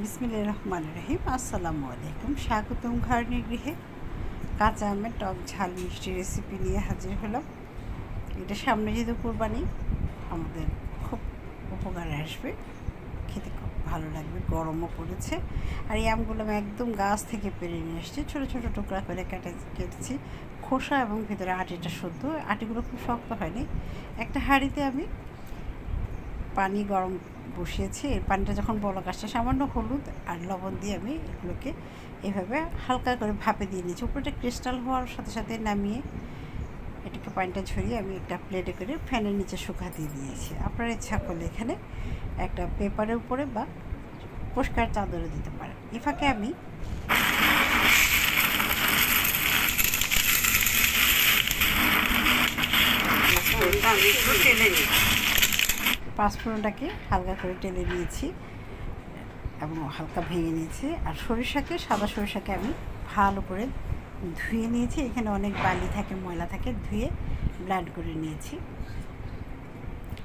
বিসমিল্লাহির রহমানির রহিম। আসসালামু আলাইকুম, স্বাগতম ঘরণী গৃহে। কাঁচা আমের টক ঝাল মিষ্টি রেসিপি নিয়ে হাজির হলাম। এটা সামনে যেহেতু কোরবানি, আমাদের খুব উপকারে আসবে, খেতে খুব ভালো লাগবে, গরমও পড়েছে। আর এই আমগুলো আমি একদম গাছ থেকে পেরে নিয়ে এসেছি, ছোটো ছোটো টুকরা করে কেটেছি। খোসা এবং ভিতরে আটিটা শুদ্ধ, আটিগুলো খুব শক্ত হয়নি। একটা হাঁড়িতে আমি পানি গরম বসিয়েছি। এই পানিটা যখন বলক আসছে, সামান্য হলুদ আর লবণ দিয়ে আমি এগুলোকে এভাবে হালকা করে ভাপে দিয়ে নিয়েছি। উপরে ক্রিস্টাল হওয়ার সাথে সাথে নামিয়ে এটাকে পানিটা ঝরিয়ে আমি একটা প্লেটে করে ফ্যানের নিচে শুকাতে দিয়েছি। আপনারা ইচ্ছা করলে এখানে একটা পেপারের উপরে বা পরিষ্কার চাদরে দিতে পারেন। এই ফাঁকে আমি পাঁচফোড়নটাকে হালকা করে টেলে নিয়েছি এবং হালকা ভেঙে নিয়েছি। আর সরিষাকে, সাদা সরিষাকে আমি ভালো করে ধুয়ে নিয়েছি। এখানে অনেক বালি থাকে, ময়লা থাকে, ধুয়ে ব্লেন্ড করে নিয়েছি।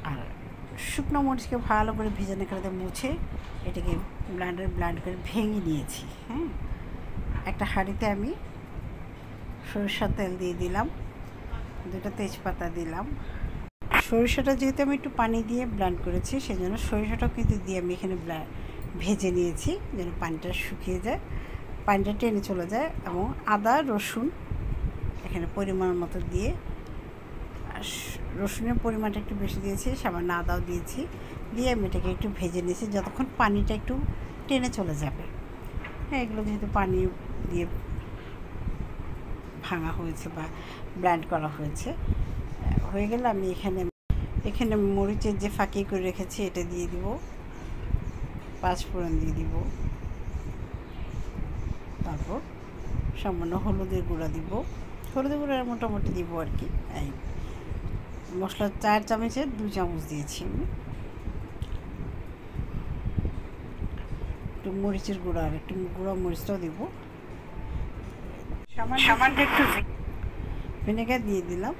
আর শুকনো মরিচকে ভালো করে ভেজানো করে মুছে এটাকে ব্লেন্ড করে ভেঙে নিয়েছি। হ্যাঁ, একটা হাঁড়িতে আমি সরিষার তেল দিয়ে দিলাম, দুটো তেজপাতা দিলাম। সরিষাটা যেহেতু আমি একটু পানি দিয়ে ব্লেন্ড করেছি, সেই জন্য সরিষাটাও কিন্তু দিয়ে আমি এখানে ভেজে নিয়েছি যেন পানিটা শুকিয়ে যায়, পানিটা টেনে চলে যায়। এবং আদা রসুন এখানে পরিমাণ মতো দিয়ে, রসুনের পরিমাণটা একটু বেশি দিয়েছি, সামান্য আদাও দিয়েছি, দিয়ে আমি এটাকে একটু ভেজে নিয়েছি যতক্ষণ পানিটা একটু টেনে চলে যাবে। হ্যাঁ, এগুলো যেহেতু পানি দিয়ে ভাঙা হয়েছে বা ব্লেন্ড করা হয়েছে, হয়ে গেলে আমি এখানে মরিচের যে ফাঁকি করে রেখেছি এটা দিয়ে দিব, পাঁচফোড়ন দিয়ে দিব, তারপর সামান্য হলুদের গুঁড়া দিব। হলুদের গুঁড়া মোটামুটি দিব আর কি। এই মশলা 4 চামচের 2 চামচ দিয়েছি আমি। একটু মরিচের গুঁড়া আর একটু গুঁড়া মরিচটাও দিব, সামান্য একটু ভিনেগার দিয়ে দিলাম।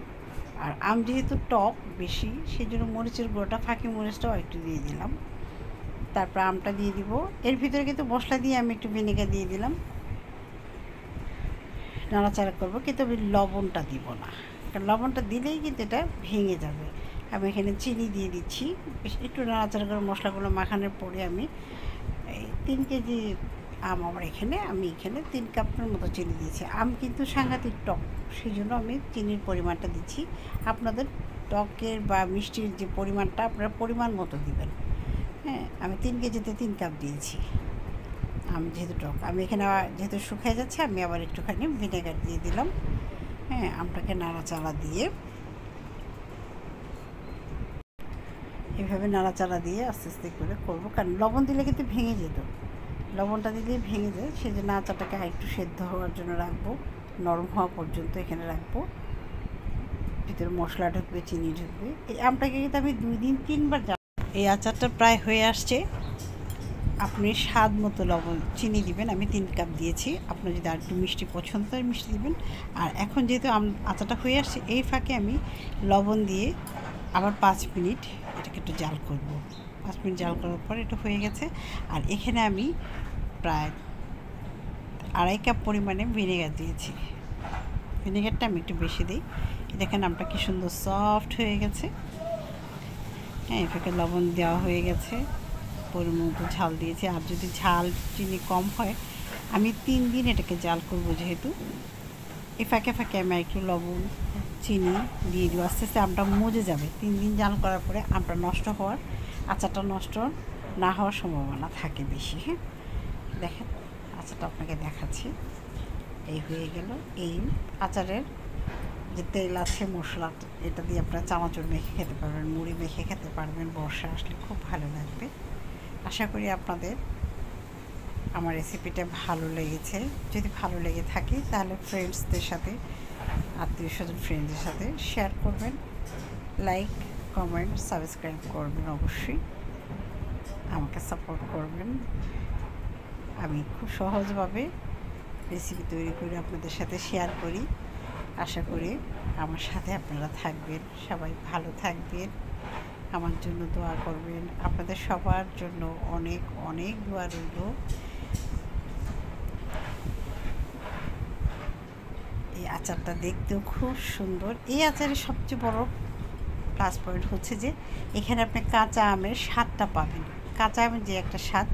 আর আম যেহেতু টক বেশি, সেই জন্য মরিচের গুঁড়োটা, ফাঁকি মরিচটাও একটু দিয়ে দিলাম। তারপর আমটা দিয়ে দিব। এর ভিতরে কিন্তু মশলা দিয়ে আমি একটু ভিনেগার দিয়ে দিলাম, নাড়াচাড়া করবো, কিন্তু আমি লবণটা দিব না, কারণ লবণটা দিলেই কিন্তু এটা ভেঙে যাবে। আমি এখানে চিনি দিয়ে দিচ্ছি, একটু নাড়াচাড়া করে মশলাগুলো মাখানোর পরে আমি এই 3 কেজি আম আমার আমি এখানে 3 কাপের মতো চিনি দিয়েছি। আম কিন্তু সাংঘাতিক টক, সেই জন্য আমি চিনির পরিমাণটা দিচ্ছি। আপনাদের টকের বা মিষ্টির যে পরিমাণটা আপনারা পরিমাণ মতো দিবেন। হ্যাঁ, আমি 3 কেজিতে 3 কাপ দিয়েছি। আম যেহেতু টক, আমি এখানে যেহেতু শুকিয়ে যাচ্ছে, আমি আবার একটুখানি ভিনেগার দিয়ে দিলাম। হ্যাঁ, আমটাকে নাড়াচাড়া দিয়ে এইভাবে নাড়াচাড়া দিয়ে আস্তে আস্তে করে করবো, কারণ লবণ দিলে কিন্তু ভেঙে যেত, লবণটা দিলেই ভেঙে যায়। সেই জন্য আচাটাকে আরেকটু সেদ্ধ হওয়ার জন্য রাখবো, নরম হওয়া পর্যন্ত এখানে রাখবো। ভিতরে মশলা ঢুকবে, চিনি ঢুকবে। এই আমটাকে কিন্তু আমি 2 দিন 3 বার এই আচারটা প্রায় হয়ে আসছে। আপনি স্বাদ মতো লবণ চিনি দিবেন, আমি 3 কাপ দিয়েছি। আপনার যদি আর একটু মিষ্টি পছন্দ হয় মিষ্টি দিবেন। আর এখন যেহেতু আচারটা হয়ে আসছে, এই ফাঁকে আমি লবণ দিয়ে আবার 5 মিনিট এটাকে একটু জাল করব। 5 মিনিট জাল করার পর এটা হয়ে গেছে। আর এখানে আমি প্রায় 2.5 কাপ পরিমাণে ভিনেগার দিয়েছি। ভিনেগারটা আমি একটু বেশি দিই। দেখেন আমটা কি সুন্দর সফট হয়ে গেছে। হ্যাঁ, এটাকে লবণ দেওয়া হয়ে গেছে, পরিমাণ মতো ঝাল দিয়েছি। আর যদি ঝাল চিনি কম হয়, আমি 3 দিন এটাকে জাল করব, যেহেতু এই ফাঁকে ফাঁকে আমি একটু লবণ চিনি দিয়ে দিব। আস্তে আস্তে আমটা মজে যাবে। 3 দিন জাল করার পরে আমটা আচারটা নষ্ট না হওয়ার সম্ভাবনা থাকে বেশি। হ্যাঁ, দেখেন আচারটা আপনাকে দেখাচ্ছি। এই হয়ে গেল। এই আচারের যে তেল আছে, মশলা, এটা দিয়ে আপনারা চানাচুর মেখে খেতে পারবেন, মুড়ি মেখে খেতে পারবেন। বর্ষা আসলে খুব ভালো লাগবে। আশা করি আপনাদের আমার রেসিপিটা ভালো লেগেছে। যদি ভালো লেগে থাকে তাহলে ফ্রেন্ডসদের সাথে, আত্মীয় স্বজন ফ্রেন্ডসদের সাথে শেয়ার করবেন, লাইক কমেন্ট সাবস্ক্রাইব করবেন, অবশ্যই আমাকে সাপোর্ট করবেন। আমি খুব সহজভাবে রেসিপি তৈরি করে আপনাদের সাথে শেয়ার করি। আশা করি আমার সাথে আপনারা থাকবেন, সবাই ভালো থাকবেন। আমার জন্য দোয়া করবেন। আপনাদের সবার জন্য অনেক অনেক দোয়া রইল। এই আচারটা দেখতেও খুব সুন্দর। এই আচারের সবচেয়ে বড় প্লাস পয়েন্ট হচ্ছে যে এখানে আপনি কাঁচা আমের স্বাদটা পাবেন। কাঁচা আমের যে একটা স্বাদ,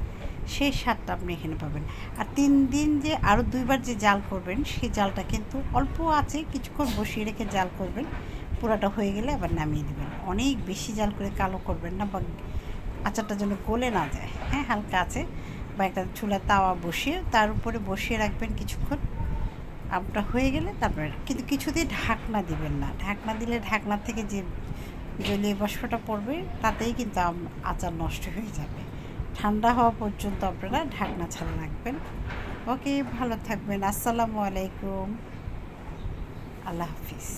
সেই স্বাদটা আপনি এখানে পাবেন। আর 3 দিন যে আরও 2 বার যে জাল করবেন, সেই জালটা কিন্তু অল্প আছে কিছুক্ষণ বসিয়ে রেখে জাল করবেন। পুরাটা হয়ে গেলে আবার নামিয়ে দেবেন। অনেক বেশি জাল করে কালো করবেন না, বা আচারটা যেন গলে না যায়। হ্যাঁ, হালকা আছে বা একটা চুলার তাওয়া বসিয়ে তার উপরে বসিয়ে রাখবেন কিছুক্ষণ। আমটা হয়ে গেলে তারপরে কিন্তু কিছুতেই ঢাকনা দিবেন না। ঢাকনা দিলে ঢাকনা থেকে যে জলীয় বাষ্পটা পড়বে তাতেই কিন্তু আচার নষ্ট হয়ে যাবে। ঠান্ডা হওয়া পর্যন্ত আপনারা ঢাকনা ছাড়া রাখবেন। ওকে, ভালো থাকবেন। আসসালামু আলাইকুম, আল্লাহ হাফিজ।